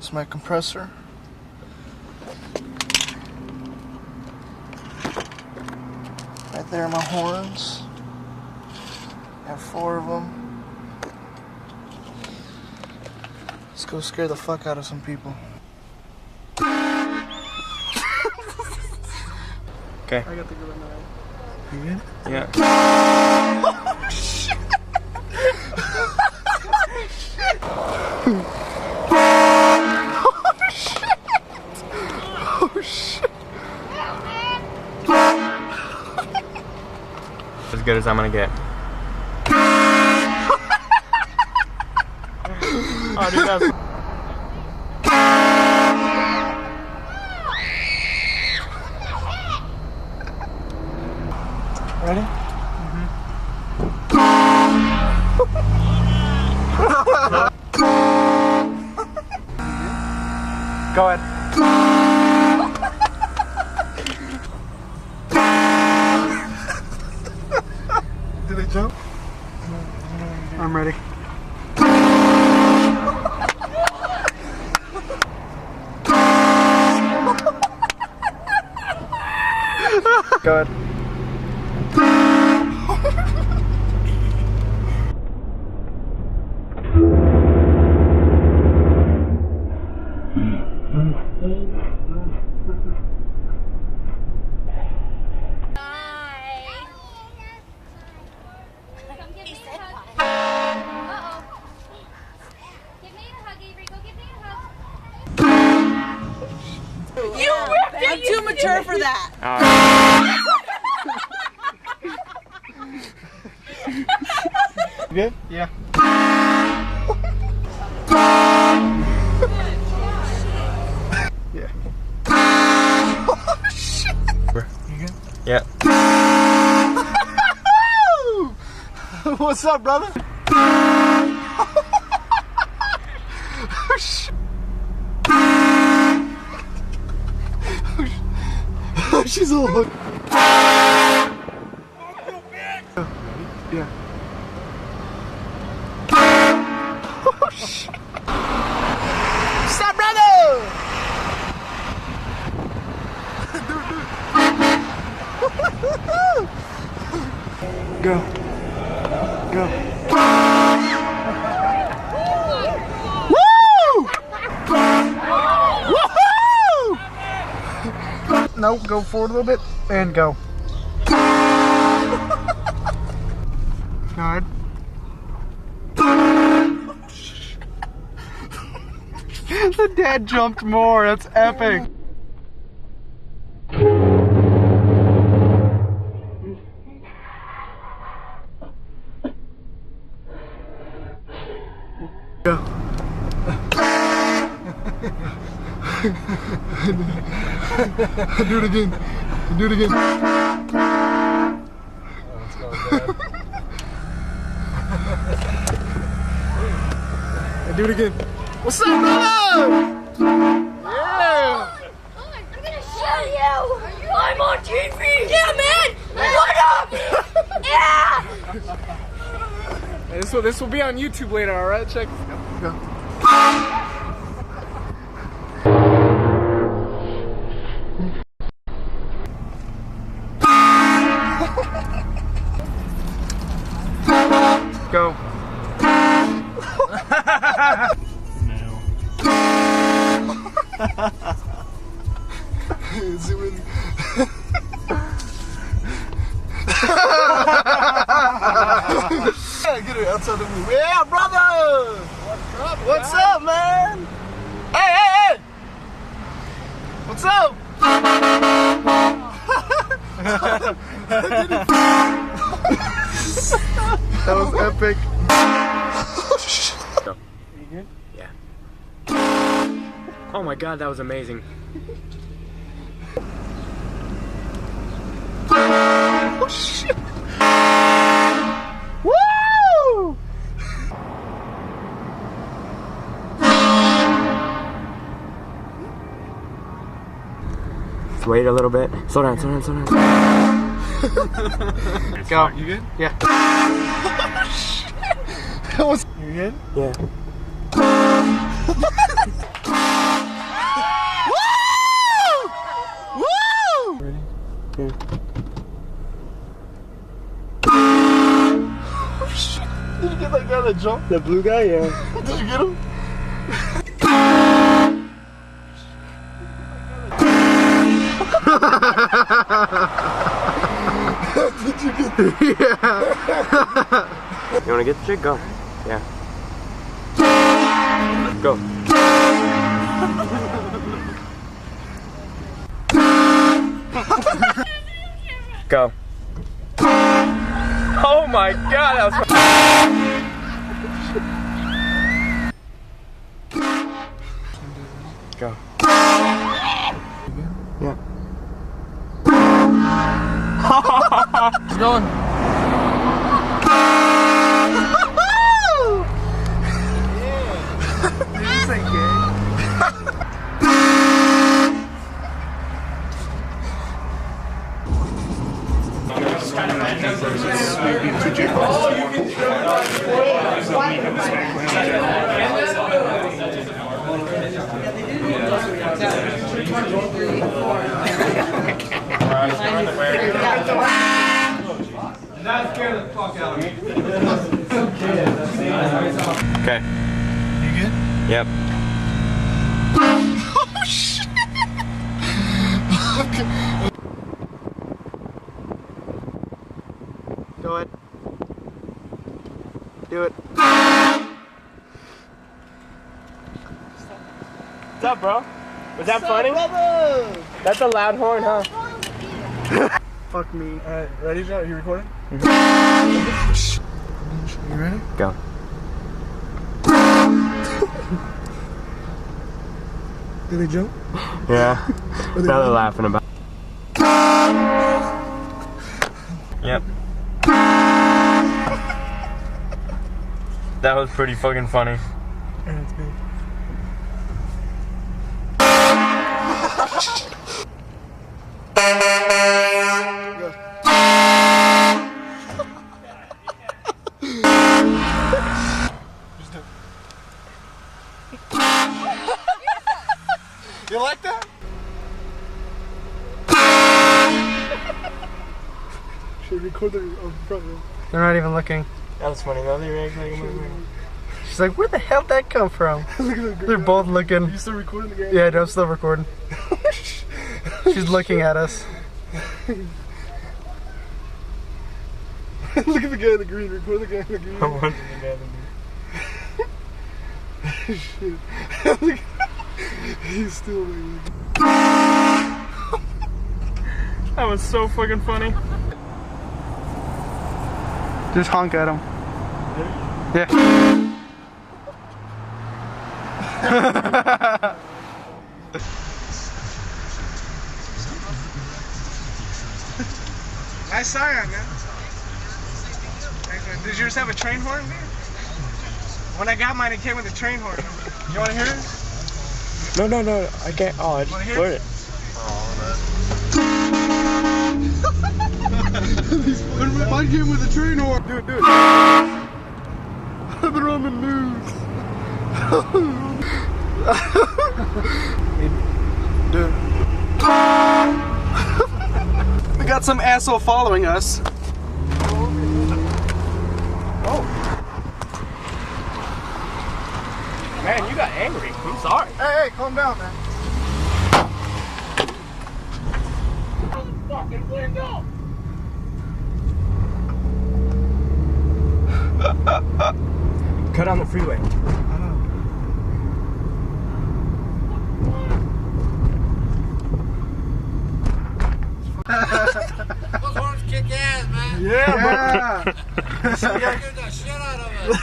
It's my compressor. Right there are my horns. I have 4 of them. Let's go scare the fuck out of some people. Okay. I got the good one. You good? Yeah. Oh shit! Oh shit! As good as I'm gonna get. Oh, dude, that's. Ready? Go ahead. Did they jump? I'm ready. Go ahead. I'm too mature for that. You good? Yeah. Yeah. Oh shit! You good? Yeah. What's up, brother? Oh shit! She's all hooked. Yeah. Oh shit! Stop, brother! Go. Go. Woo! Woohoo! No, go forward a little bit and go. Go ahead. The dad jumped more. That's epic. Go. Do it again. Do it again. Let's go, Dad. Do it again. What's up, brother? Yeah. I'm gonna show you! I'm on TV! Yeah, man! What up? Yeah! Hey, this will be on YouTube later, alright? Check. Go. Go. Zoom in. Get it outside the room. Yeah, brother! What's up, man? Hey, hey, hey! What's up? That was epic. Go. You good? Yeah. Oh my god, that was amazing. Oh shit! Woo! Let's wait a little bit. Slow down, slow down, slow down. Go. You good? Yeah. That was. You good? Yeah. guy that jumped? The blue guy, yeah. Did you get him? Did you get him? Yeah. You wanna get the chick? Go. Yeah. Go. Go. Oh my god, that was Go. Yeah. It's going. Did you say gay? That scared the fuck out of me. Okay. You good? Yep. Oh shit! Do it. Do it. What's up, bro? Was that funny? Brother? That's a loud horn, huh? Fuck me. Alright, ready, Joe? Are you recording? You ready? Go. Did they jump? Yeah. Now they're laughing about. Yep. That was pretty fucking funny. Alright, it's good. You like that? Should record the front row. They're not even looking. That was funny though. They reacted like a movie. She's like, where the hell did that come from? Look at the They're both Are looking. you still recording the game? Yeah, I'm still recording. She's looking at us. Look at the guy in the green. Record the guy in the green. I wanted to get Shit. Look, he's still like. That was so fucking funny. Just honk at him. Yeah. Nice siren, man. Did yours have a train horn? When I got mine, it came with a train horn. You want to hear it? No, I can't. Oh, I just blurred it. Mine came with a train horn. Do it. They're on the news. Dude. We got some asshole following us. Man, you got angry. I'm sorry. Hey, calm down, man. Fucking window! Cut on the freeway. Those horns kick ass, man. Yeah, bro. Scared the shit out of us.